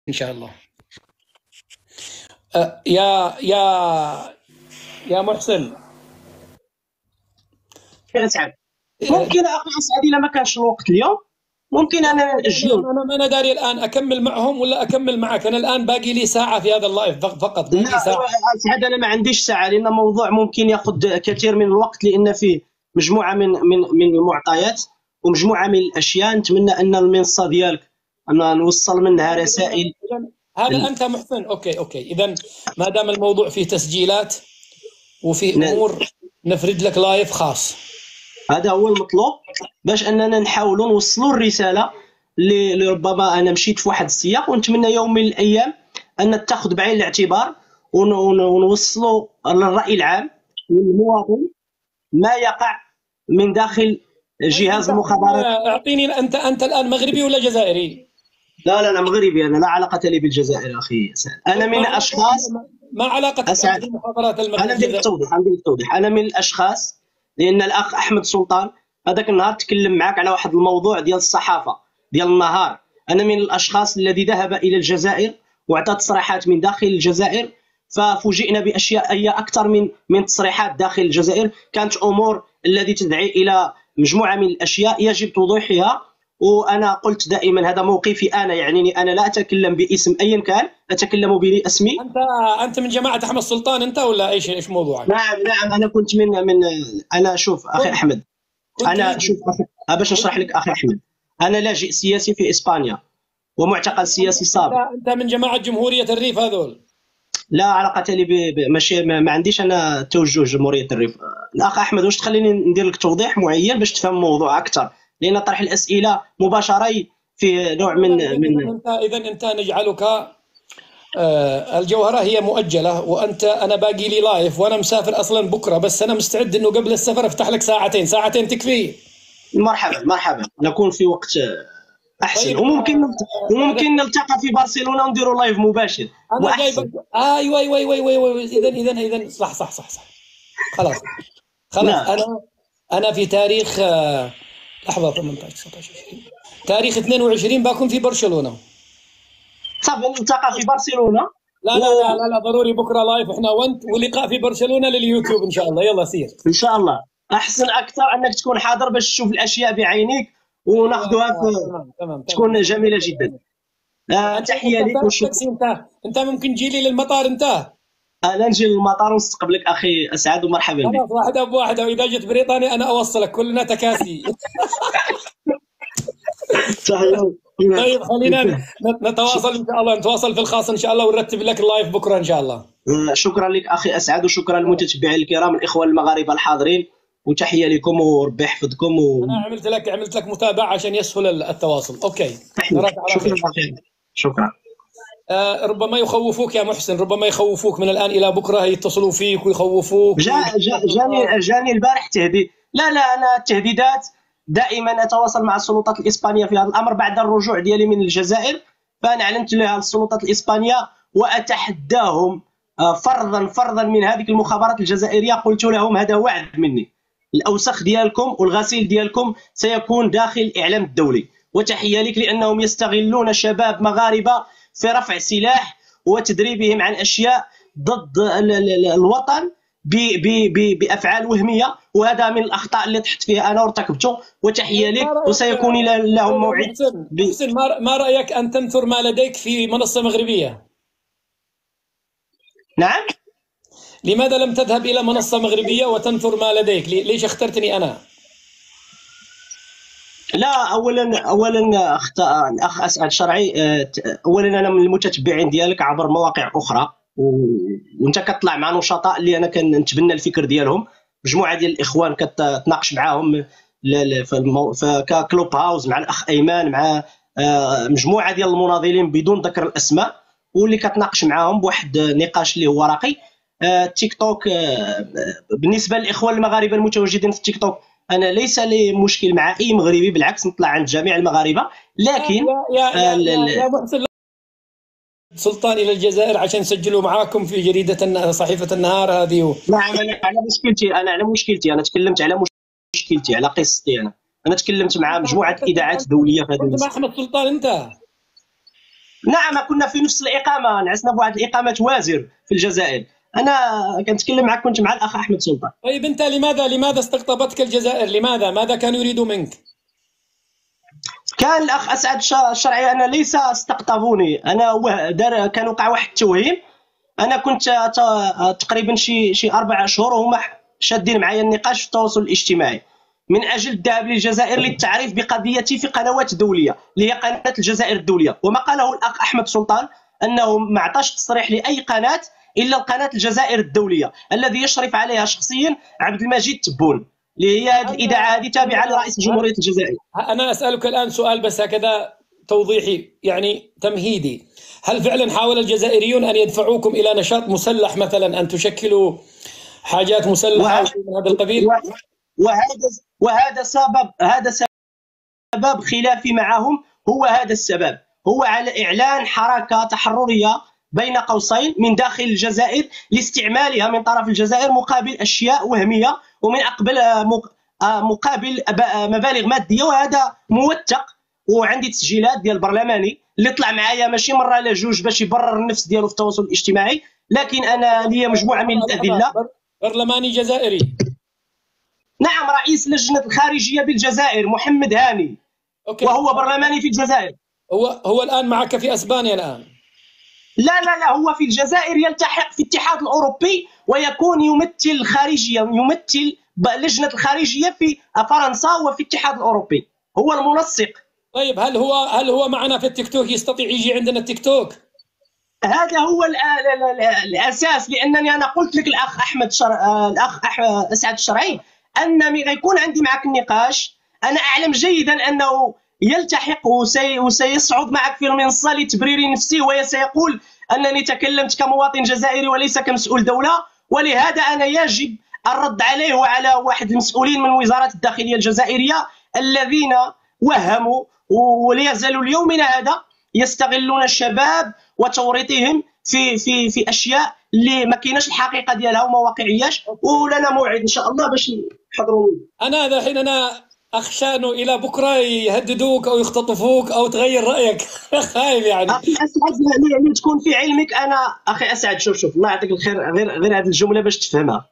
ان شاء الله. يا محسن، اسعد ممكن اخي اسعد اذا ما كانش الوقت اليوم ممكن انا ناجلو. انا داري الان اكمل معهم ولا اكمل معك؟ انا الان باقي لي ساعه في هذا اللايف فقط، باقي لا ساعه. اسعد انا ما عنديش ساعه لان الموضوع ممكن ياخذ كثير من الوقت لان فيه مجموعه من المعطيات ومجموعه من الاشياء. نتمنى ان المنصه ديالك ان نوصل منها رسائل. هذا انت محسن. اوكي اذا ما دام الموضوع فيه تسجيلات وفي امور نفرد لك لايف خاص. هذا هو المطلوب باش اننا نحاولوا نوصلوا الرساله اللي ربما انا مشيت في واحد السياق، ونتمنى يوم من الايام ان نتخذ بعين الاعتبار ونوصلوا للراي العام والمواطن ما يقع من داخل جهاز المخابرات. اعطيني انت الان مغربي ولا جزائري؟ لا انا مغربي، انا لا علاقه لي بالجزائر اخي سعد. انا من الاشخاص ما علاقه أسعد. بالمخابرات المغربيه؟ انا ندير التوضيح انا من الاشخاص لان الاخ احمد سلطان هذاك النهار تكلم معك على واحد الموضوع ديال الصحافه ديال النهار. انا من الاشخاص الذي ذهب الى الجزائر واعطى تصريحات من داخل الجزائر، ففوجئنا باشياء هي اكثر من تصريحات داخل الجزائر. كانت امور التي تدعي الى مجموعه من الاشياء يجب توضيحها، وانا قلت دائما هذا موقفي انا، يعني انا لا اتكلم باسم اي كان، اتكلم باسمي. انت من جماعه احمد سلطان انت ولا ايش موضوعك؟ نعم انا كنت من انا شوف اخي احمد، انا شوف باش نشرح لك اخي احمد، انا لاجئ سياسي في اسبانيا ومعتقل سياسي سابق. انت من جماعه جمهوريه الريف هذول؟ لا علاقه لي ماشي ما عنديش انا توجه جمهوريه الريف. الاخ احمد واش تخليني ندير لك توضيح معين باش تفهم الموضوع اكثر، لان طرح الاسئله مباشره في نوع من اذا انت نجعلك الجوهره هي مؤجله، انا باقي لي لايف وانا مسافر اصلا بكره، بس انا مستعد انه قبل السفر افتح لك ساعتين تكفي. مرحبا نكون في وقت احسن. طيب. وممكن نلتقى في برشلونه ونديروا لايف مباشر. انا جايبك. ايوه اذا صح. خلاص انا في تاريخ لحظه 18 19 20 تاريخ 22 بكون في برشلونه. صافي نلتقى في برشلونه. لا ضروري بكره لايف احنا وانت ولقاء في برشلونه لليوتيوب ان شاء الله. يلا سير ان شاء الله. احسن اكثر انك تكون حاضر باش تشوف الاشياء بعينيك وناخذها تمام. تكون جميله جدا. تحيه لك انت ممكن تجي لي للمطار انت؟ انا نجي للمطار ونستقبلك اخي اسعد ومرحبا بك. خلاص واحده بواحده، واذا جيت بريطانيا انا اوصلك، كلنا تكاسي. طيب خلينا نتواصل ان شاء الله، نتواصل في الخاص ان شاء الله ونرتب لك اللايف بكره ان شاء الله. شكرا لك اخي اسعد وشكرا للمتتبعين الكرام الاخوه المغاربه الحاضرين، وتحيه لكم وربي يحفظكم. انا عملت لك متابعه عشان يسهل التواصل. اوكي شكرا. ربما يخوفوك يا محسن، ربما يخوفوك من الان الى بكره، يتصلوا فيك ويخوفوك. جاني البارح تهديد. لا انا التهديدات دائما اتواصل مع السلطات الاسبانيه في هذا الامر بعد الرجوع ديالي من الجزائر، فانا اعلنت لها السلطات الاسبانيه واتحداهم فرضا من هذه المخابرات الجزائريه. قلت لهم هذا وعد مني، الاوسخ ديالكم والغسيل ديالكم سيكون داخل الاعلام الدولي. وتحيه لك لانهم يستغلون شباب مغاربه في رفع سلاح وتدريبهم عن اشياء ضد الوطن بافعال وهميه، وهذا من الاخطاء اللي طحت فيها انا وارتكبته. وتحيه لك وسيكون لهم موعد. محسن ما رايك ان تنثر ما لديك في منصه مغربيه؟ نعم. لماذا لم تذهب الى منصه مغربيه وتنثر ما لديك؟ ليش اخترتني انا؟ لا اولا الاخ اسعد شرعي، اولا انا من المتتبعين ديالك عبر مواقع اخرى، وانت كتطلع مع نشطاء اللي انا كنتبنى الفكر ديالهم، مجموعه ديال الاخوان كتناقش معاهم في كلوب هاوس مع الاخ ايمان، مع مجموعه ديال المناضلين بدون ذكر الاسماء، واللي كتناقش معاهم بواحد النقاش اللي هو ورقي. تيك توك بالنسبه للاخوان المغاربه المتواجدين في التيك توك، انا ليس لي مشكل مع اي مغربي، بالعكس نطلع عند جميع المغاربه. لكن يا محسن سلطان الى الجزائر عشان نسجلوا معاكم في جريده صحيفه النهار هذه نعم. انا على مشكلتي انا تكلمت على مشكلتي على قصتي. انا تكلمت مع مجموعه اذاعات دوليه في هذا مع احمد سلطان انت؟ نعم كنا في نفس الاقامه، نعسنا بواحد الاقامه وازر في الجزائر. انا كنتكلم معك، كنت مع الاخ احمد سلطان. طيب انت لماذا استقطبتك الجزائر؟ ماذا كانوا يريدوا منك؟ كان الاخ اسعد الشرعي، انا ليس استقطبوني، انا كان وقع واحد التوهيم. انا كنت تقريبا شي 4 شهور وهما شادين معايا النقاش في التواصل الاجتماعي من اجل الذهاب للجزائر للتعريف بقضيتي في قنوات دوليه اللي هي قناه الجزائر الدوليه. وما قاله الاخ احمد سلطان انه ما عطاش تصريح لاي قناه الا قناه الجزائر الدوليه الذي يشرف عليها شخصيا عبد المجيد تبون، اللي هي هذه الاذاعه هذه تابعه لرئيس جمهوريه الجزائر. انا اسالك الان سؤال بس هكذا توضيحي يعني تمهيدي، هل فعلا حاول الجزائريون ان يدفعوكم الى نشاط مسلح مثلا، ان تشكلوا حاجات مسلحه من هذا القبيل؟ وهذا سبب خلافي معهم، هو هذا السبب، هو على اعلان حركه تحرريه بين قوسين من داخل الجزائر لاستعمالها من طرف الجزائر مقابل اشياء وهميه، ومن مقابل مبالغ ماديه. وهذا موثق، وعندي تسجيلات ديال البرلماني اللي طلع معايا ماشي مره لا جوج باش يبرر النفس ديالو في التواصل الاجتماعي، لكن انا لي مجموعه من الادله. برلماني جزائري؟ نعم، رئيس لجنه الخارجيه بالجزائر محمد هاني. أوكي. وهو برلماني في الجزائر. هو الان معك في اسبانيا الان؟ لا، هو في الجزائر يلتحق في الاتحاد الاوروبي ويكون يمثل الخارجيه، يمثل لجنه الخارجيه في فرنسا وفي الاتحاد الاوروبي، هو المنسق. طيب هل هو معنا في التيك توك؟ يستطيع يجي عندنا التيك توك؟ هذا هو الاساس، لانني انا قلت لك الاخ اسعد الشرعي انني غيكون عندي معك النقاش. انا اعلم جيدا انه يلتحق وسيصعد معك في المنصه لتبرير نفسه، وسيقول انني تكلمت كمواطن جزائري وليس كمسؤول دوله، ولهذا انا يجب الرد عليه وعلى واحد المسؤولين من وزاره الداخليه الجزائريه الذين وهموا ولا يزالوا ليومنا هذا يستغلون الشباب وتوريطهم في اشياء اللي ما كايناش الحقيقه ديالها وما واقعياش. ولنا موعد ان شاء الله باش نحضروا. انا الحين اخشى انه الى بكره يهددوك او يختطفوك او تغير رايك. خايف يعني. اخي اسعد، يعني تكون في علمك، انا اخي اسعد شوف الله يعطيك الخير، غير هذه الجمله باش تفهمها.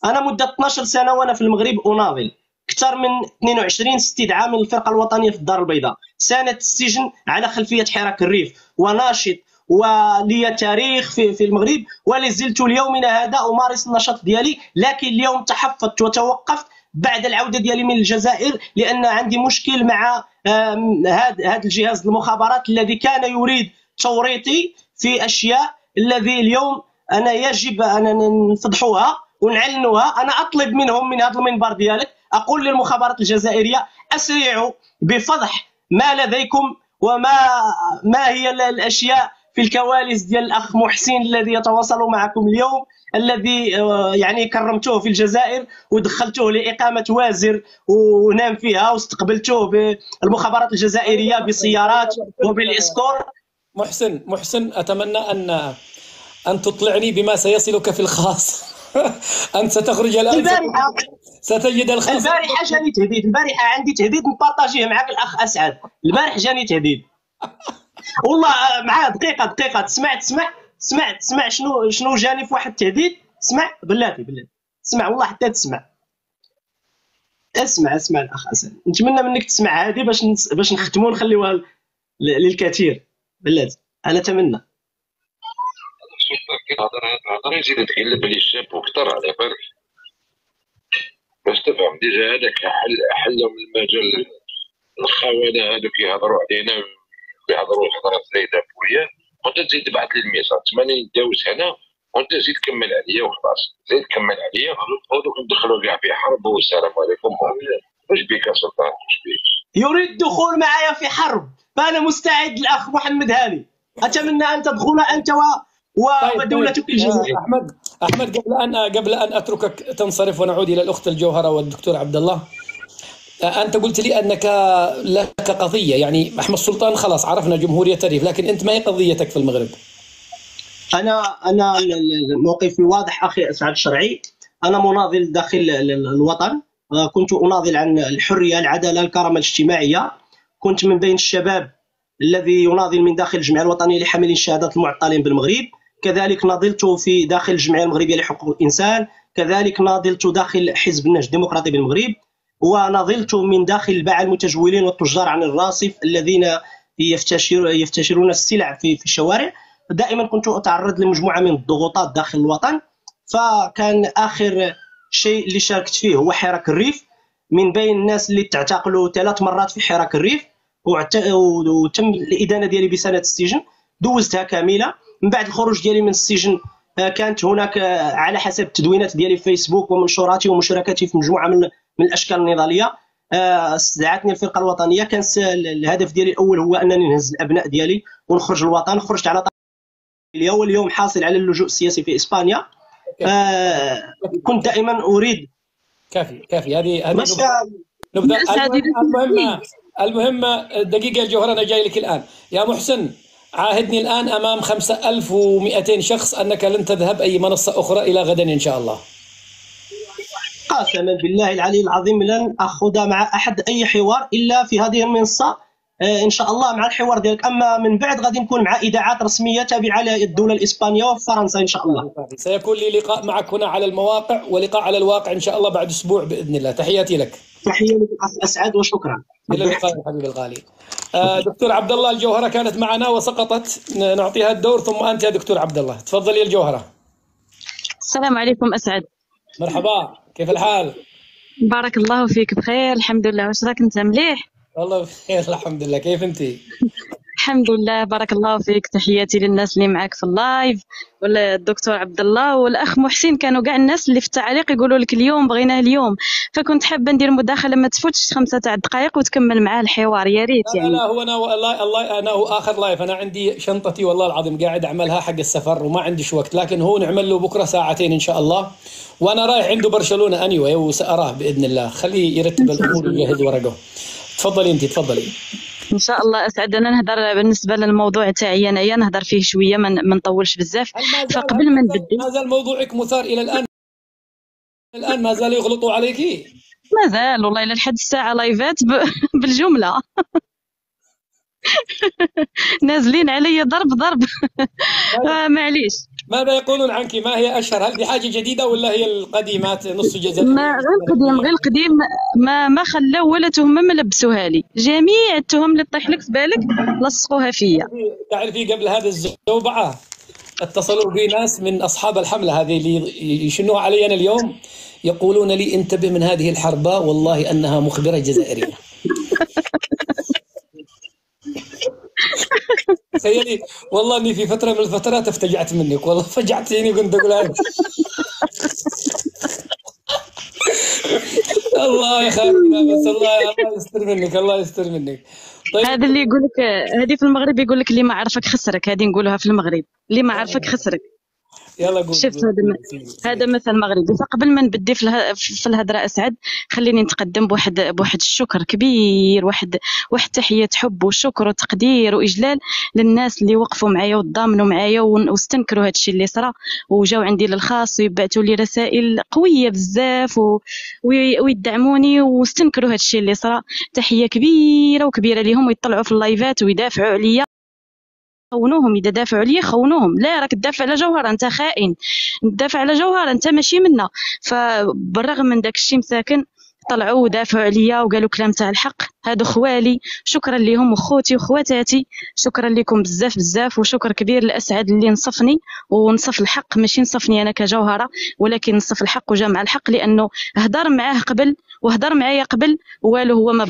انا مده 12 سنه وانا في المغرب اناضل، اكثر من 22 استدعاء من الفرقه الوطنيه في الدار البيضاء، سنه السجن على خلفيه حراك الريف، وناشط ولي تاريخ في المغرب، ولا زلت ليومنا هذا امارس النشاط ديالي. لكن اليوم تحفظت وتوقفت بعد العوده ديالي من الجزائر، لان عندي مشكل مع هذا الجهاز المخابرات الذي كان يريد توريطي في اشياء الذي اليوم انا يجب ان نفضحوها ونعلنوها. انا اطلب منهم من هذا المنبر ديالك، اقول للمخابرات الجزائريه اسرعوا بفضح ما لديكم ما هي الاشياء في الكواليس ديال الاخ محسن الذي يتواصل معكم اليوم، الذي يعني كرمتوه في الجزائر ودخلتوه لإقامة وازر ونام فيها، واستقبلتوه بالمخابرات الجزائرية بسيارات وبالإسكور. محسن أتمنى أن تطلعني بما سيصلك في الخاص. أنت ستخرج الآن البارحة، ستجد الخاص. البارحة جاني تهديد، البارحة عندي تهديد نبارطاجيه معك الأخ أسعد. البارح جاني تهديد والله. مع دقيقة تسمع شنو جاني في واحد التهديد. اسمع بلاتي اسمع والله حتى تسمع. اسمع الاخ اسد، نتمنى منك تسمع هذه باش نختموا ونخليوها للكثير. بلاتي انا اتمنى. كنهضر نزيد نتكلم بلي الشاب وكثر على بالك باش تفهم. ديجا هذاك حلهم المجال الخونه هذوك يهضروا علينا، يهضروا هضره زايده بويا، وانت تزيد تبعث لي الميساج 80 داوز هنا، وانت زيد كمل عليا وخلاص. زيد كمل عليا ودوك ندخلوا كاع في حرب. والسلام عليكم. واش بيك يا سلطان؟ واش بيك؟ يريد الدخول معايا في حرب، فانا مستعد. الاخ محمد هاني، اتمنى ان تدخل انت ودولتك الجزائر. احمد قبل ان اتركك تنصرف ونعود الى الاخت الجوهره والدكتور عبد الله، أنت قلت لي أنك لك قضية، يعني أحمد سلطان خلاص عرفنا جمهورية الريف، لكن أنت ما هي قضيتك في المغرب؟ أنا موقفي واضح أخي أسعد الشرعي. أنا مناضل داخل الوطن، كنت أناضل عن الحرية، العدالة، الكرامة الاجتماعية. كنت من بين الشباب الذي يناضل من داخل الجمعيه الوطنيه لحاملين الشهادات المعطلين بالمغرب. كذلك ناضلت في داخل الجمعيه المغربيه لحقوق الانسان. كذلك ناضلت داخل حزب النهج الديمقراطي بالمغرب. وناضلت من داخل الباعة المتجولين والتجار عن الراصف الذين يفتشرون السلع في الشوارع. دائما كنت أتعرض لمجموعة من الضغوطات داخل الوطن. فكان آخر شيء اللي شاركت فيه هو حراك الريف، من بين الناس اللي تعتقلوا 3 مرات في حراك الريف، وتم الإدانة ديالي بسنة السجن دوزتها كاملة. من بعد الخروج ديالي من السجن كانت هناك على حسب التدوينات ديالي في فيسبوك ومنشوراتي ومشاركتي في مجموعة من الأشكال النضالية استدعتني الفرقة الوطنية. كان الهدف ديالي الأول هو أنني نهز الأبناء ديالي ونخرج الوطن. خرجت على واليوم حاصل على اللجوء السياسي في إسبانيا. كنت دائما أريد كافي هذه نبدأ. المهم دقيقة الجوهرة، أنا جاي لك الآن يا محسن. عاهدني الآن أمام 5200 شخص أنك لن تذهب أي منصة أخرى إلى غدا إن شاء الله. قسما بالله العلي العظيم لن أخوض مع أحد أي حوار إلا في هذه المنصة إن شاء الله مع الحوار ديالك. أما من بعد غادي نكون مع إذاعات رسمية تابعة للدولة الإسبانية وفي فرنسا إن شاء الله. سيكون لي لقاء معك هنا على المواقع ولقاء على الواقع إن شاء الله بعد أسبوع بإذن الله. تحياتي لك. تحية لك أخ أسعد وشكرا. إلى اللقاء حبيبي الغالي. دكتور عبد الله الجوهرة كانت معنا وسقطت، نعطيها الدور ثم أنت يا دكتور عبد الله. تفضلي الجوهرة. السلام عليكم أسعد. مرحبا، كيف الحال؟ بارك الله فيك، بخير الحمد لله. واش راك انت مليح؟ والله بخير الحمد لله. كيف انت؟ الحمد لله بارك الله فيك. تحياتي للناس اللي معاك في اللايف، ولا الدكتور عبد الله والاخ محسن، كانوا كاع الناس اللي في التعليق يقولوا لك اليوم بغيناه اليوم، فكنت حابه ندير مداخله ما تفوتش 5 تاع الدقائق وتكمل معاه الحوار يا ريت. يعني لا هو انا والله انا هو اخر لايف، انا عندي شنطتي والله العظيم قاعد اعملها حق السفر وما عنديش وقت، لكن هو نعمل له بكره 2 ساعات ان شاء الله، وانا رايح عنده برشلونه اني وساراه باذن الله. خليه يرتب الامور ويجهز ورقه. تفضلي انت تفضلي. ان شاء الله اسعد. انا نهضر بالنسبه للموضوع تاعي انايا، نهضر فيه شويه ما نطولش بزاف. فقبل ما نبدل، ما زال موضوعك مثار الى الان ما زال يغلطوا عليكي؟ ما زال والله الى لحد الساعه لايفات بالجمله نازلين علي ضرب معليش. ماذا يقولون عنك؟ ما هي اشهر؟ هل بحاجه جديده ولا هي القديمات نص جزائر؟ غير القديم ما خلاو ولا تهمه ما لبسوها لي. جميع التهم اللي طيح لك في بالك لصقوها فيا. تعرفي قبل هذا الزوبعه اتصلوا بي ناس من اصحاب الحمله هذه اللي يشنوها علي انا اليوم، يقولون لي انتبه من هذه الحربة والله انها مخبره جزائريه. تخيلي والله اني في فتره من الفترات افتجعت منك، والله فجعتيني كنت اقول الله يا خالد، بس الله يستر منك، الله يستر منك. طيب هذا اللي يقول لك، هذه في المغرب يقول لك اللي ما عرفك خسرك، هذه نقولها في المغرب، اللي ما عرفك خسرك. يلا قول. شفت هذا مثل مغربي. فقبل ما نبدي في الهضره اسعد، خليني نتقدم بواحد الشكر كبير، واحد تحيه حب وشكر وتقدير واجلال للناس اللي وقفوا معايا وتضامنوا معايا واستنكروا هذا الشيء اللي صرا، وجاو عندي للخاص ويبعثوا لي رسائل قويه بزاف ويدعموني واستنكروا هذا الشيء اللي صرا. تحيه كبيره وكبيره لهم، ويطلعوا في اللايفات ويدافعوا عليا. خونوهم، اذا دافعوا عليا خونوهم. لا راك تدافع على جوهره انت خائن، تدافع على جوهره انت ماشي منا. فبالرغم من داك الشيء مساكن طلعوا ودافعوا عليا وقالوا كلام تاع الحق. هادو خوالي، شكرا لهم، وخوتي وخواتاتي، شكرا لكم بزاف بزاف. وشكر كبير لاسعد اللي نصفني ونصف الحق، ماشي نصفني انا كجوهره، ولكن نصف الحق وجا مع الحق، لانه هدر معاه قبل وهدر معايا قبل والو. هو ما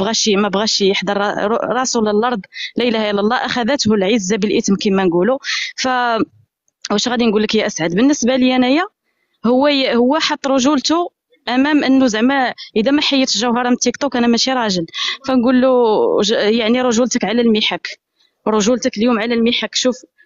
بغاش يحضر راسه للارض. لا اله الا الله، اخذته العزه بالاثم كما نقولوا. واش غادي نقول لك يا اسعد؟ بالنسبه لي انايا، هو حط رجولته امام انه زعما اذا ما حيت الجوهره من تيك توك انا ماشي راجل. فنقول له يعني رجولتك على المحك، رجولتك اليوم على المحك.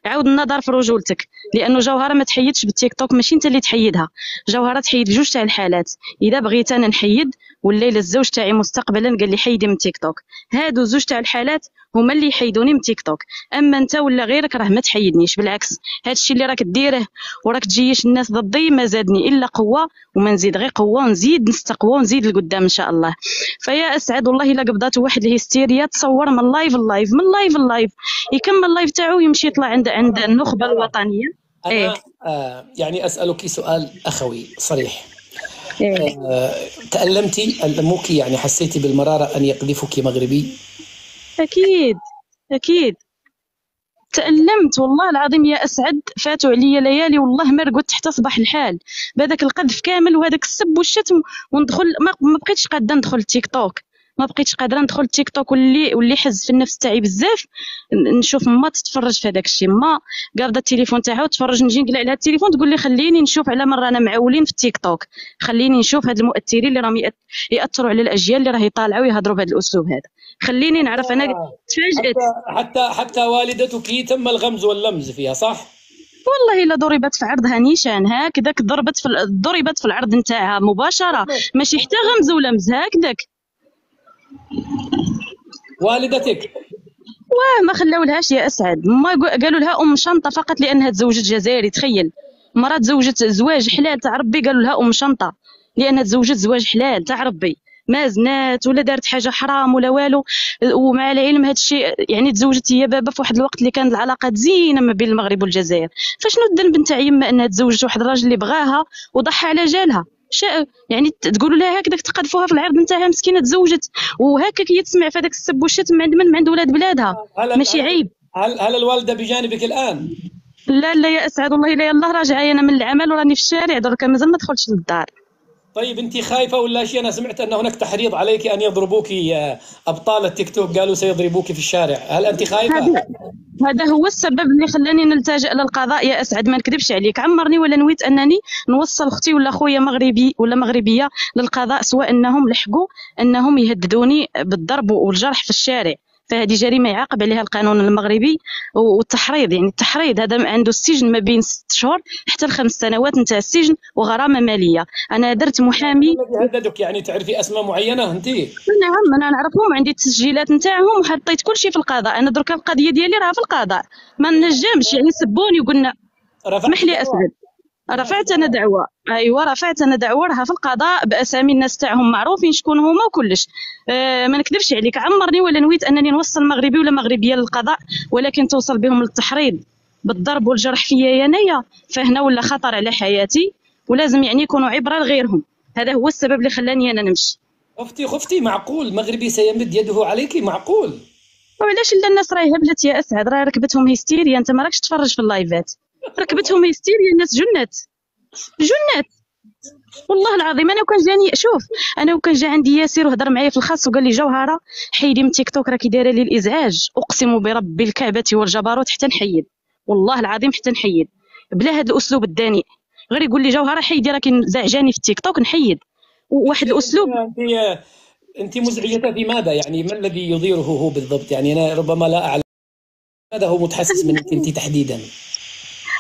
عاود النظر في رجولتك، لانه جوهره ما تحيدش بالتيك توك، ماشي انت اللي تحيدها، جوهره تحيد في جوج تاع الحالات. اذا بغيت انا نحيد والليله الزوج تاعي مستقبلا قال لي حيدي من تيك توك، هادو زوج تاع الحالات هما اللي يحيدوني من تيك توك. اما انت ولا غيرك راه ما تحيدنيش، بالعكس هادشي اللي راك ديره وراك تجيش الناس ضدي ما زادني الا قوه، وما نزيد غير قوه، ونزيد نستقوى ونزيد لقدام ان شاء الله. فيا اسعد والله الا قبضات واحد الهستيريا، تصور من لايف اللايف من لايف اللايف يكمل اللايف تاعو يمشي يطلع عند النخبه الوطنيه. أنا يعني أسألك سؤال أخوي صريح. إيه. تألمتي ألموك، يعني حسيتي بالمرارة أن يقذفك مغربي؟ اكيد اكيد تألمت والله العظيم يا أسعد، فاتوا عليا ليالي والله ما رقدت حتى صباح الحال بهذاك القذف كامل وهذاك السب والشتم. وندخل ما بقيتش قادة ندخل التيك توك، ما بقيتش قادره ندخل التيك توك، واللي حز في النفس تاعي بزاف نشوف ما تتفرج في هذاك الشيء، ما قابضه التليفون تاعها وتفرج، نجي نقلع عليها التليفون تقول لي خليني نشوف على مره رانا معولين في التيك توك، خليني نشوف هاد المؤثرين اللي راهم ياثروا على الاجيال اللي راه يطالعوا ويهضروا بهذا الاسلوب هذا، خليني نعرف. انا تفاجئت حتى والدتك تم الغمز واللمز فيها، صح؟ والله الا ضربت في عرضها نيشان هكذاك، ضربت في العرض نتاعها مباشره، ماشي حتى غمز ولمز هكذاك. والدتك ما خلاولهاش يا اسعد، ما قالوا لها ام شنطه فقط لانها تزوجت جزائري. تخيل مرات تزوجت زواج حلال تاع ربي، قالوا لها ام شنطه لانها تزوجت زواج حلال تاع ربي، ما زنات ولا دارت حاجه حرام ولا والو. ومع العلم هذا الشيء يعني تزوجت هي بابا في واحد الوقت اللي كانت العلاقات زينه ما بين المغرب والجزائر، فشنو الذنب نتاع يما انها تزوجت واحد الراجل اللي بغاها وضحى على جالها؟ يعني تقولوا لها هكذاك تقذفوها في العرض نتاعها، مسكينه تزوجت وهكاك هي تسمع في هذاك السب والشتم من عند ولاد بلادها، ماشي عيب. هل الوالده بجانبك الان؟ لا يا اسعد والله لا، يلاه راجعه انا من العمل وراني في الشارع درك مازال ما دخلتش للدار. طيب انت خايفه ولا شيء؟ انا سمعت ان هناك تحريض عليك ان يضربوك ابطال التيك توك، قالوا سيضربوك في الشارع، هل انت خايفه؟ هذا هو السبب اللي خلاني نلتجئ للقضاء يا اسعد، ما نكذبش عليك، عمرني ولا نويت انني نوصل اختي ولا خويا مغربي ولا مغربيه للقضاء، سواء انهم لحقوا انهم يهددوني بالضرب والجرح في الشارع، فهذه جريمه يعاقب عليها القانون المغربي. والتحريض يعني التحريض هذا عنده السجن ما بين 6 شهور حتى ل5 سنوات نتاع السجن وغرامه ماليه. انا درت محامي. الذي هددك يعني تعرفي اسماء معينه انت؟ نعم انا نعرفهم، عندي التسجيلات نتاعهم وحطيت كل شيء في القضاء. انا درك القضيه ديالي راها في القضاء، ما نجمش يعني سبوني وقلنا. اسمح لي اسعد، رفعت انا دعوه، ايوا رفعت انا دعوه راها في القضاء باسامي الناس تاعهم معروفين شكون هما وكلش. ما نكذبش عليك، عمرني ولا نويت انني نوصل مغربي ولا مغربيه للقضاء، ولكن توصل بهم للتحريض بالضرب والجرح فيا انايا، فهنا ولا خطر على حياتي، ولازم يعني يكونوا عبره لغيرهم. هذا هو السبب اللي خلاني انا نمشي. خفتي معقول مغربي سيمد يده عليك؟ معقول؟ وعلاش لا؟ الناس راهي هبلت يا اسعد، راه ركبتهم هيستيريا، انت ما راكش تفرج في اللايفات، ركبتهم هيستيريا، الناس جنات والله العظيم. انا وكان جاني شوف، انا وكان جا عندي ياسر وهضر معايا في الخاص وقال لي جوهره حيدي من تيك توك راكي دايره لي الازعاج، اقسم برب الكعبه والجبروت حتى نحيد، والله العظيم حتى نحيد بلا هذا الاسلوب الداني. غير يقول لي جوهره حيدي راكي زعجاني في التيك توك نحيد، وواحد الاسلوب. انت مزعجه في ماذا يعني؟ ما الذي يضيره هو بالضبط؟ يعني انا ربما لا اعلم ماذا هو متحسس منك انت تحديدا.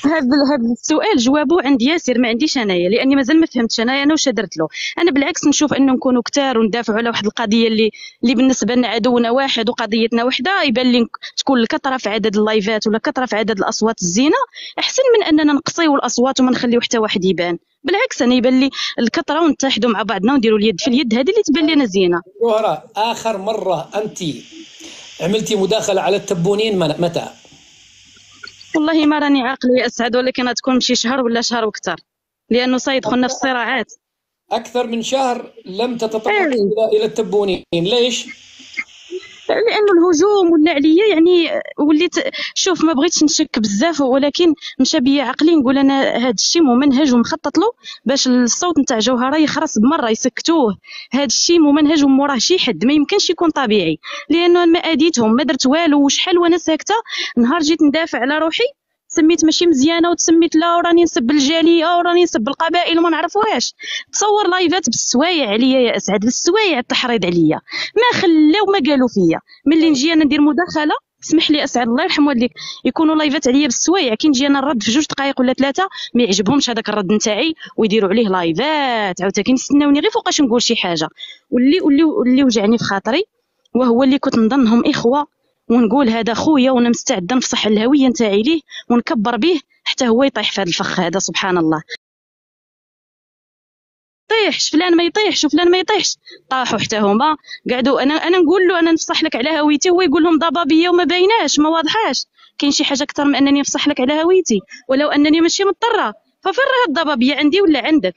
هذا السؤال جوابه عند ياسر، ما عنديش انايا، لاني مازال ما فهمتش انا واش درت له. انا بالعكس نشوف انه نكونوا كتار وندافعوا على واحد القضيه اللي بالنسبه لنا عدونا واحد وقضيتنا وحده، يبان لي تكون الكثره في عدد اللايفات ولا كثره في عدد الاصوات الزينه احسن من اننا نقصيو الاصوات وما نخليو حتى واحد يبان. بالعكس انا يبان لي الكثره ونتحدوا مع بعضنا ونديروا اليد في اليد، هذه اللي تبان لنا زينه. جوهره، اخر مره انت عملتي مداخله على التبونين متى؟ والله ما راني عاقله يا اسعد، ولكن تكون شي شهر ولا شهر وكثر، لانه سيدخلنا في الصراعات. اكثر من شهر لم تتطرق الى التبونين، ليش؟ لانه الهجوم ولا عليا يعني وليت شوف ما بغيتش نشك بزاف، ولكن مشى بيا عقلي نقول انا هذا الشيء ممنهج ومخطط له باش الصوت نتاع جوهره يخرس بمره يسكتوه. هذا الشيء ممنهج وموراه شي حد، ما يمكنش يكون طبيعي، لانه ما اديتهم ما درت والو وشحال وانا ساكته. نهار جيت ندافع على روحي تسميت ماشي مزيانه وتسميت لا وراني نسب الجاليه وراني نسب القبائل وما نعرفوهاش. تصور لايفات بالسوايع عليا يا اسعد، بالسوايع التحريض عليا، ما خلاو ما قالوا فيا. ملي نجي انا ندير مداخله اسمح لي اسعد الله يرحم والديك، يكونوا لايفات عليا بالسوايع كي نجي انا نرد في 2 دقائق ولا 3 ما يعجبهمش هذاك الرد نتاعي ويديروا عليه لايفات عاوتاني كيستناوني غير فوقاش نقول شي حاجه. واللي وجعني في خاطري وهو اللي كنت نظنهم اخوه ونقول هذا خويا وانا مستعده نفصح الهويه نتاعي ليه ونكبر به حتى هو يطيح في هذا الفخ هذا. سبحان الله، يطيحش فلان ما يطيحش وفلان ما يطيحش، طاحوا حتى هما قعدوا. انا نقول له انا نفصح لك على هويتي، هو يقول لهم ضبابيه وما بايناش ما واضحاش. كاين شي حاجه اكثر من انني نفصح لك على هويتي ولو انني ماشي مضطره؟ ففين راه الضبابيه عندي ولا عندك؟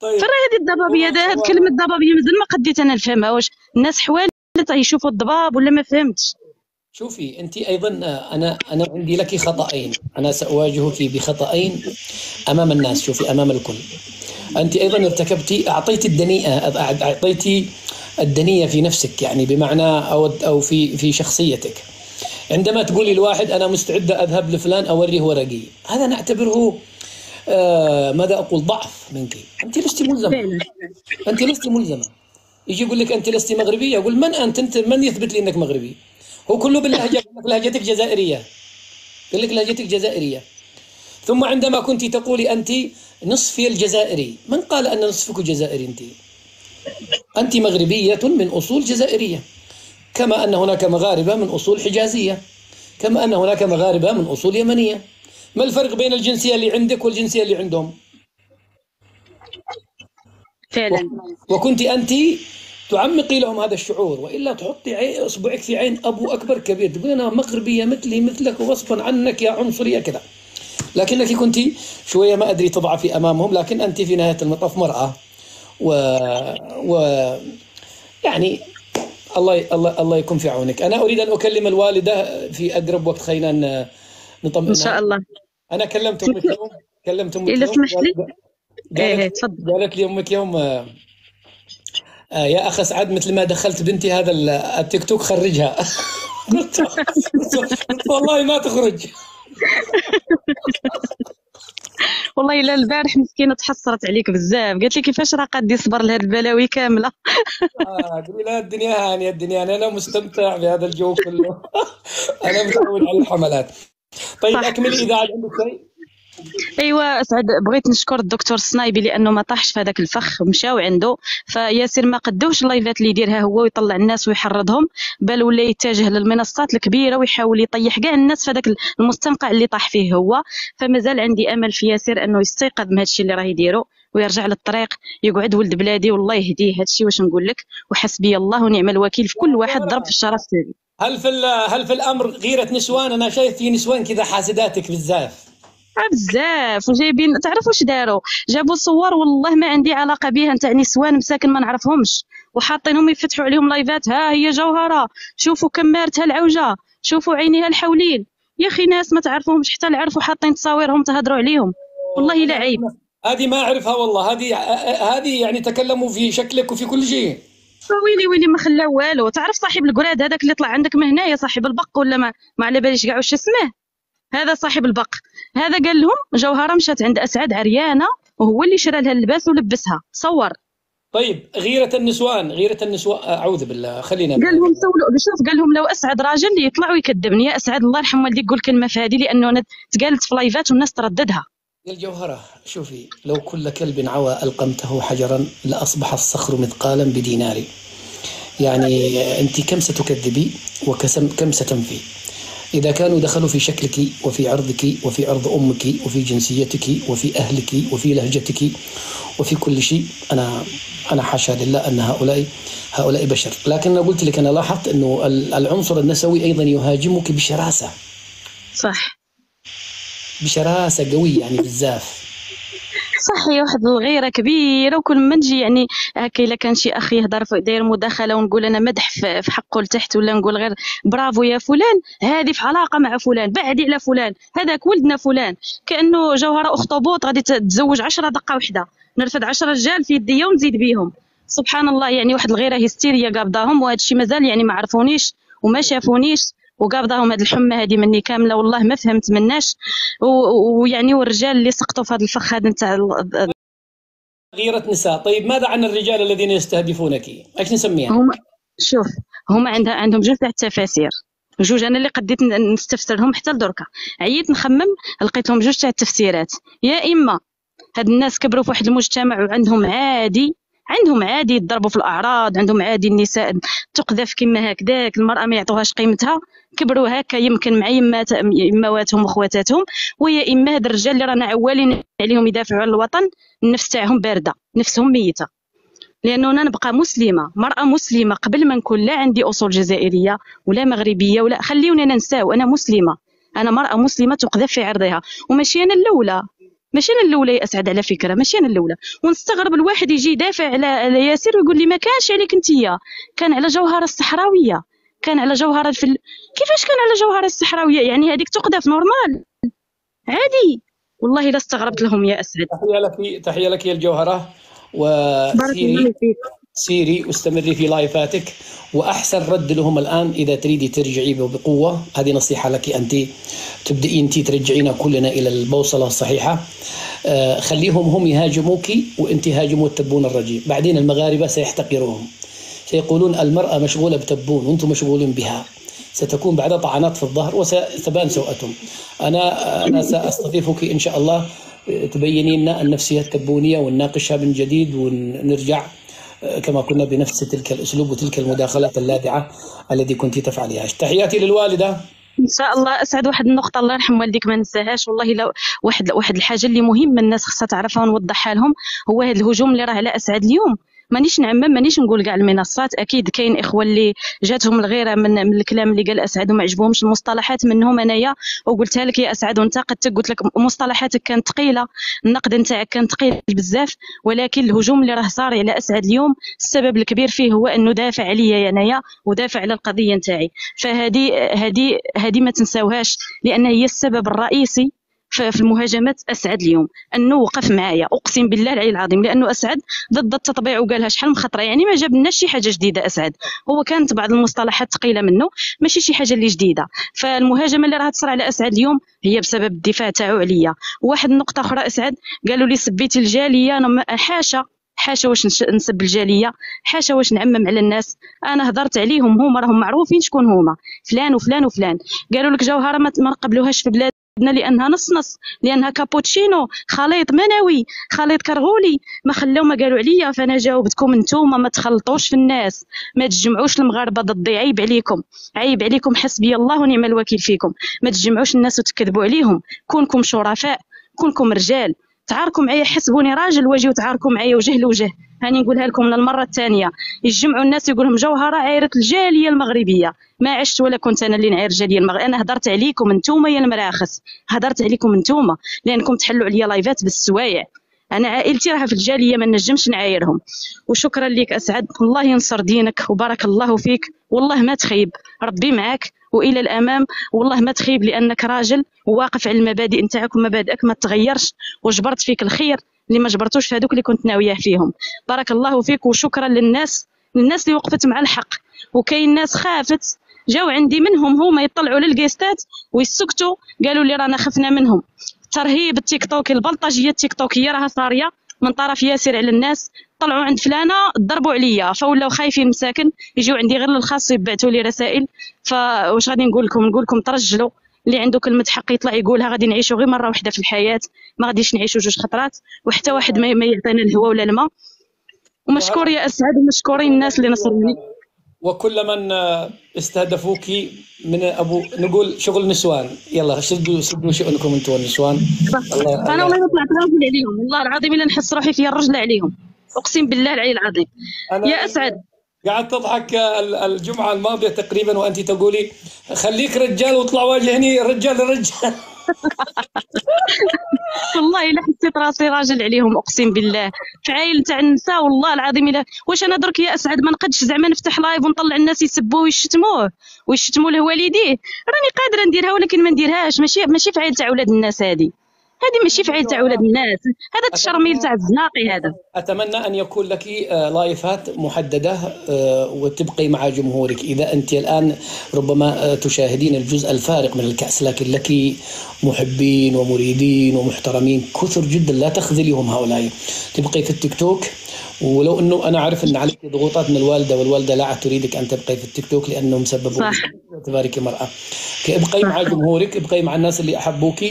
طيب فين هذه الضبابيه؟ هاد كلمه ضبابيه مازال ما قديت انا نفهمها. واش الناس حوال يشوفوا الضباب ولا ما فهمتش؟ شوفي انت ايضا، انا عندي لك خطأين، انا ساواجهك بخطأين امام الناس. شوفي امام الكل، انت ايضا ارتكبتي، اعطيتي الدنيه في نفسك، يعني بمعنى او في شخصيتك. عندما تقولي الواحد انا مستعده اذهب لفلان اوريه ورقي، هذا نعتبره ماذا اقول ضعف منك. انت لست ملزمه، انت لست ملزمه. يجي يقول لك انت لست مغربيه، اقول من انت من يثبت لي انك مغربي؟ هو كله باللهجه، لهجتك جزائريه، يقول لك لهجتك جزائريه. ثم عندما كنت تقولي انت نصفي الجزائري، من قال ان نصفك جزائري؟ انت مغربيه من اصول جزائريه، كما ان هناك مغاربه من اصول حجازيه، كما ان هناك مغاربه من اصول يمنيه. ما الفرق بين الجنسيه اللي عندك والجنسيه اللي عندهم؟ فعلا. وكنت انت تعمقي لهم هذا الشعور، والا تحطي اصبعك في عين ابو اكبر كبير تقول انا مغربيه مثلي مثلك وغصبا عنك يا عنصريه كذا. لكنك كنت شويه ما ادري تضعفي امامهم، لكن انت في نهايه المطاف مراه و يعني الله يكون في عونك. انا اريد ان اكلم الوالده في اقرب وقت، خلينا نطمئنها ان شاء الله. انا كلمت امك يوم، اذا سمحت لي. تفضل. قالت لي امك يوم يا اخ اسعد مثل ما دخلت بنتي هذا التيك توك خرجها. قلت والله ما تخرج. والله الا البارح مسكينه تحسرت عليك بزاف، قالت لي كيفاش راه قادي يصبر لهاد البلاوي كامله. قولي لها الدنيا هانيه، الدنيا انا مستمتع بهذا الجو كله. انا متعود على الحملات. طيب اكملي اذا عاد عندك شيء. ايوا اسعد، بغيت نشكر الدكتور الصنايبي لانه ما طاحش في هذاك الفخ، مشاو عنده. فياسر ما قدوش اللايفات اللي يديرها هو ويطلع الناس ويحرضهم، بل ولا يتجه للمنصات الكبيره ويحاول يطيح كاع الناس في هذاك المستنقع اللي طاح فيه هو. فمازال عندي امل في ياسر انه يستيقظ من هذا الشيء اللي راه يديرو ويرجع للطريق، يقعد ولد بلادي والله يهديه. هذا الشيء واش نقول لك، وحسبي الله ونعم الوكيل في كل واحد ضرب في الشرف تاعي. هل في الامر غيره نسوان؟ انا شايف في نسوان كذا حاسداتك بزاف بزاف، وجايبين تعرف واش داروا؟ جابوا صور والله ما عندي علاقه بها نتاع نسوان مساكن ما نعرفهمش، وحاطينهم يفتحوا عليهم لايفات. ها هي جوهره، شوفوا كمارتها العوجه، شوفوا عينيها الحولين. يا اخي ناس ما تعرفوهمش حتى العرف وحاطين تصاويرهم تهضروا عليهم. والله لا عيب. هذه ما اعرفها والله. هذه يعني تكلموا في شكلك وفي كل شيء. ويلي ما خلاو والو. تعرف صاحب القراد هذاك اللي طلع عندك من هنايا، صاحب البق ولا ما على باليش كاع واش اسمه، هذا صاحب البق هذا قال لهم جوهره مشات عند اسعد عريانه وهو اللي شرى لها اللباس ولبسها. صور. طيب غيره النسوان اعوذ بالله. خلينا قال لهم شوف، قال لهم لو اسعد راجل يطلع ويكذبني. يا اسعد الله يرحم والديك قول كلمه في هذه، لانه انا تقالت في لايفات والناس ترددها. يا الجوهره شوفي، لو كل كلب عوى القمته حجرا لاصبح الصخر مثقالا بدينار. يعني انت كم ستكذبي وكم ستنفي؟ إذا كانوا دخلوا في شكلك وفي عرضك وفي عرض أمك وفي جنسيتك وفي أهلك وفي لهجتك وفي كل شيء، أنا حاشا لله أن هؤلاء بشر. لكن أنا قلت لك، أنا لاحظت أنه العنصر النسوي أيضا يهاجمك بشراسة. صح، بشراسة قوية يعني بزاف. صح، هي واحد الغيره كبيره. وكل ما نجي يعني هكا الا كان شي اخ يهضر داير مداخله ونقول انا مدح في حقه لتحت، ولا نقول غير برافو يا فلان، هذه في علاقه مع فلان، بعدي على فلان، هذاك ولدنا فلان، كانه جوهره اخطبوط غادي تتزوج 10 دقه واحده، نرفد 10 رجال في يديا ونزيد بيهم. سبحان الله، يعني واحد الغيره هستيريه قابضاهم. وهذا الشيء مازال يعني ما عرفونيش وما شافونيش، وقابضاهم هذه الحمى هذه مني كامله. والله ما فهمت مناش. ويعني والرجال اللي سقطوا في هذا الفخ هذا نتاع غيرة نساء. طيب ماذا عن الرجال الذين يستهدفونك؟ ايش نسميها؟ شوف، هما عندهم جوج تاع التفاسير. جوج انا اللي قديت نستفسرهم حتى لدركا. عييت نخمم لقيت لهم جوج تاع التفسيرات. يا اما هاد الناس كبروا في واحد المجتمع وعندهم عادي يضربوا في الاعراض، عندهم عادي النساء تقذف كما هكذاك، المراه ما يعطوهاش قيمتها، كبروا هكا يمكن مع يماواتهم وخواتاتهم. ويا اما هاد الرجال اللي رانا عوالين عليهم يدافعوا على الوطن النفس تاعهم بارده، نفسهم ميته. لانه انا نبقى مسلمه، مراه مسلمه، قبل ما نكون لا عندي اصول جزائريه ولا مغربيه ولا، خليوني انا نساو، انا مسلمه، انا مراه مسلمه تقذف في عرضها. وماشي انا الاولى يا اسعد، على فكره ماشي انا الاولى. ونستغرب الواحد يجي يدافع على ياسر ويقول لي ما كانش عليك انتيا، كان على جوهره الصحراويه، كان على جوهره كيفاش كان على جوهره الصحراويه؟ يعني هذيك تقذف نورمال عادي. والله لا استغربت لهم يا اسعد. تحيه لك يا الجوهره، بارك الله فيك. سيري واستمري في لايفاتك، واحسن رد لهم الان اذا تريدي ترجعي بقوه، هذه نصيحه لك انت، تبدأي انت ترجعينا كلنا الى البوصله الصحيحه. خليهم هم يهاجموك وانت هاجموا التبون الرجيم، بعدين المغاربه سيحتقروهم، سيقولون المراه مشغوله بتبون وانتم مشغولين بها، ستكون بعد طعنات في الظهر وستبان سوءتهم. انا ساستضيفك ان شاء الله تبيني لنا النفسيه التبونيه ونناقشها من جديد ونرجع كما كنا بنفس تلك الأسلوب وتلك المداخلات اللاذعة التي كنت تفعليها. تحياتي للوالدة. ان شاء الله. اسعد واحد النقطه الله يرحم والديك ما ننساهاش والله، لو واحد الحاجه اللي مهمه الناس خصها تعرفها ونوضحها لهم، هو هذا الهجوم اللي راه على اسعد اليوم. مانيش نعمم، مانيش نقول كاع المنصات، اكيد كاين اخوه اللي جاتهم الغيره من الكلام اللي قال اسعد وما عجبهمش المصطلحات، منهم انايا وقلتها لك يا اسعد، وانت قلت لك مصطلحاتك كانت ثقيله، النقد نتاعك كان ثقيل بزاف، ولكن الهجوم اللي راه صار على اسعد اليوم السبب الكبير فيه هو انه دافع عليا انايا ودافع على القضيه نتاعي. فهذه ما تنساوهاش، لان هي السبب الرئيسي في المهاجمات اسعد اليوم، انه وقف معايا اقسم بالله العلي العظيم، لانه اسعد ضد التطبيع وقالها شحال من خطره، يعني ما جاب لنا شي حاجه جديده. اسعد هو كانت بعض المصطلحات ثقيله منه، ماشي شي حاجه اللي جديده. فالمهاجمه اللي راها تصرى على اسعد اليوم هي بسبب الدفاع تاعو عليا. واحد النقطه اخرى، اسعد قالوا لي سبيتي الجاليه، انا حاشا واش نسب الجاليه، حاشا واش نعمم على الناس، انا هضرت عليهم، هما راهم معروفين شكون هما، فلان وفلان وفلان. قالوا لك جوهره ما نقبلوهاش في بلاد لانها نص، لانها كابوتشينو، خليط منوي، خليط كرغولي، ما خلاو ما قالوا عليا. فانا جاوبتكم نتوما ما تخلطوش في الناس، ما تجمعوش المغاربه ضدي، عيب عليكم، حسبي الله ونعم الوكيل فيكم. ما تجمعوش الناس وتكذبوا عليهم، كونكم شرفاء، كونكم رجال، تعاركوا معايا، حسبوني راجل واجي وتعاركوا معايا وجه لوجه. هاني نقولها لكم للمره الثانيه، يجمعوا الناس يقول لهم جوهره عايره الجاليه المغربيه، ما عشت ولا كنت انا اللي نعير الجاليه المغربيه، انا هضرت عليكم انتوما يا المراخس، هضرت عليكم انتوما لانكم تحلوا عليا لايفات بالسوايع. انا عائلتي راها في الجاليه ما نجمش نعايرهم. وشكرا لك اسعد، الله ينصر دينك وبارك الله فيك، والله ما تخيب، ربي معك والى الامام، والله ما تخيب، لانك راجل وواقف على المبادئ نتاعك ومبادئك ما تغيرش، وجبرت فيك الخير اللي ما جبرتوش في هذوك اللي كنت ناوياه فيهم. بارك الله فيك. وشكرا للناس اللي وقفت مع الحق. وكاين ناس خافت، جاو عندي منهم هما يطلعوا للجيستات ويسكتوا، قالوا لي رانا خفنا منهم. ترهيب التيك توك، البلطجيه التيك توكيه راها صاريه من طرف ياسر على الناس، طلعوا عند فلانه ضربوا عليا، فولاو خايفين مساكن يجيو عندي غير للخاص يبعثوا لي رسائل. فواش غادي نقول لكم ترجلوا، اللي عنده كلمه حق يطلع يقولها، غادي نعيشوا غير مره واحده في الحياه، ما غاديش نعيشوا جوج خطرات، وحتى واحد ما يعطينا الهواء ولا الماء. ومشكور يا اسعد، ومشكورين الناس اللي نصروني وكل من استهدفوك من نقول شغل نسوان. يلا شدوا شؤونكم انتم النسوان. انا والله طلعت راجل عليهم، والله العظيم الا نحس روحي فيا الرجله عليهم، اقسم بالله العلي العظيم. يا اسعد قاعد تضحك الجمعه الماضيه تقريبا وانت تقولي خليك رجال واطلع واجهني رجال. والله الا حسيت راسي راجل عليهم، اقسم بالله في عايل تاع النساء، والله العظيم الا واش انا درك يا اسعد ما نقدش زعما نفتح لايف ونطلع الناس يسبوه ويشتموا له والديه، راني قادره نديرها ولكن ما نديرهاش، ماشي في عايل تاع ولاد الناس، هذه ماشي في عيل تاع ولاد الناس، هذا التشرميل تاع الزناقي هذا. اتمنى ان يكون لك لايفات محدده وتبقي مع جمهورك. اذا انت الان ربما تشاهدين الجزء الفارق من الكأس، لكن لك محبين ومريدين ومحترمين كثر جدا، لا تخذليهم هؤلاء. تبقي في التيك توك ولو انه انا عارف ان عليك ضغوطات من الوالده، والوالده لا تريدك ان تبقي في التيك توك لانهم سببوا صح باعتبارك مرأة. ابقي مع صح جمهورك، ابقي مع الناس اللي احبوك،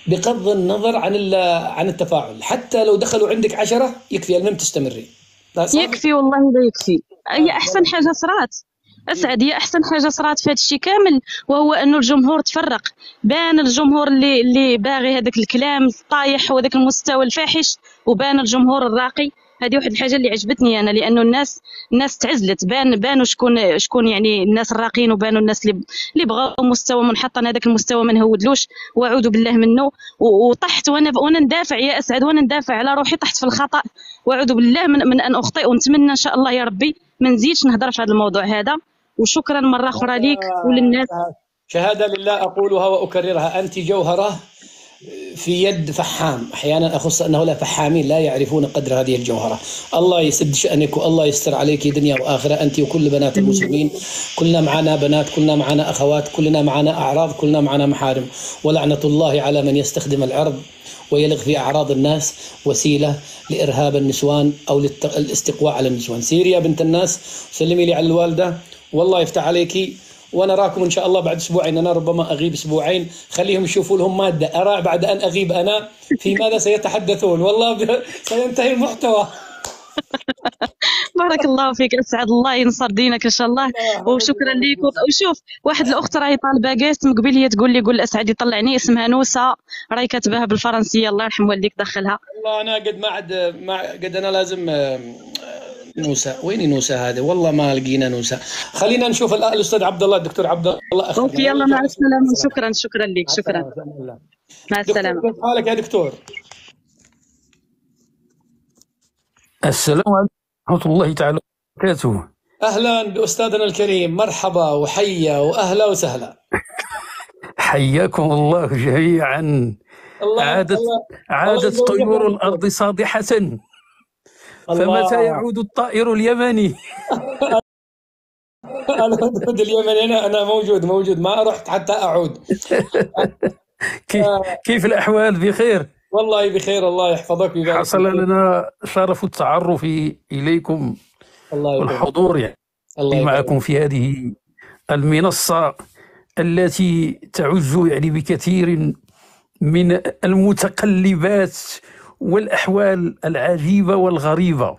بغض النظر عن التفاعل. حتى لو دخلوا عندك 10 يكفي، المهم تستمري. لا صح؟ يكفي والله لا يكفي. هي احسن حاجه صرات اسعد، هي احسن حاجه صرات في هذا الشيء كامل، وهو انه الجمهور تفرق. بان الجمهور اللي باغي هذاك الكلام الطايح وهذاك المستوى الفاحش، وبان الجمهور الراقي. هذه واحد الحاجه اللي عجبتني انا، لانه الناس تعزلت، بانوا شكون يعني الناس الراقيين، وبانوا الناس اللي بغاو مستوى منحطا. هذاك المستوى ما نهودلوش واعوذ بالله منه. وطحت وانا ندافع يا اسعد، وانا ندافع على روحي، طحت في الخطا واعوذ بالله من ان اخطئ. ونتمنى ان شاء الله يا ربي ما نزيدش نهضر في هذا الموضوع هذا. وشكرا مره اخرى ليك وللناس. شهادة لله أقولها وأكررها، أنت جوهرة في يد فحام. أحيانا أخص أن هؤلاء فحامين لا يعرفون قدر هذه الجوهرة. الله يسد شأنك والله يستر عليك دنيا وآخرة، أنت وكل بنات المسلمين. كلنا معنا بنات، كلنا معنا أخوات، كلنا معنا أعراض، كلنا معنا محارم. ولعنة الله على من يستخدم العرض ويلغ في أعراض الناس وسيلة لإرهاب النسوان أو للاستقواء على النسوان. سيري يا بنت الناس، سلمي لي على الوالدة والله يفتح عليكي. ونراكم إن شاء الله بعد أسبوعين. أنا ربما أغيب أسبوعين، خليهم يشوفوا لهم مادة. أرى بعد أن أغيب أنا في ماذا سيتحدثون. والله سينتهي المحتوى. بارك الله فيك اسعد، الله ينصر دينك ان شاء الله. وشكرا ليك. وشوف واحد الاخت راهي طالبه قاست من قبل، هي تقول لي قول اسعد يطلعني، اسمها نوسه، راهي كاتباها بالفرنسيه. الله يرحم والديك دخلها. والله أنا قد ما قد أنا لازم نوسة. وين نوسة هذه؟ والله ما لقينا نوسة. خلينا نشوف الأستاذ عبد الله، الدكتور عبد الله أخذنا. اوكي يلا مع السلامه. شكرا لك. شكرا مع السلامه. كيف حالك يا دكتور؟ السلام عليكم ورحمة الله تعالى وبركاته. أهلا بأستاذنا الكريم، مرحبا وحيا وأهلا وسهلا. حياكم الله جميعا. عادت طيور الأرض صادحة، فمتى يعود الطائر اليمني؟ الهدهد اليمني. أنا موجود، ما رحت حتى أعود. كيف الأحوال؟ بخير والله بخير، الله يحفظك ويبارك. حصل لنا شرف التعرف إليكم والحضور معكم في هذه المنصة التي تعج يعني بكثير من المتقلبات والأحوال العجيبة والغريبة.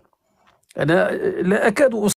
أنا لا أكاد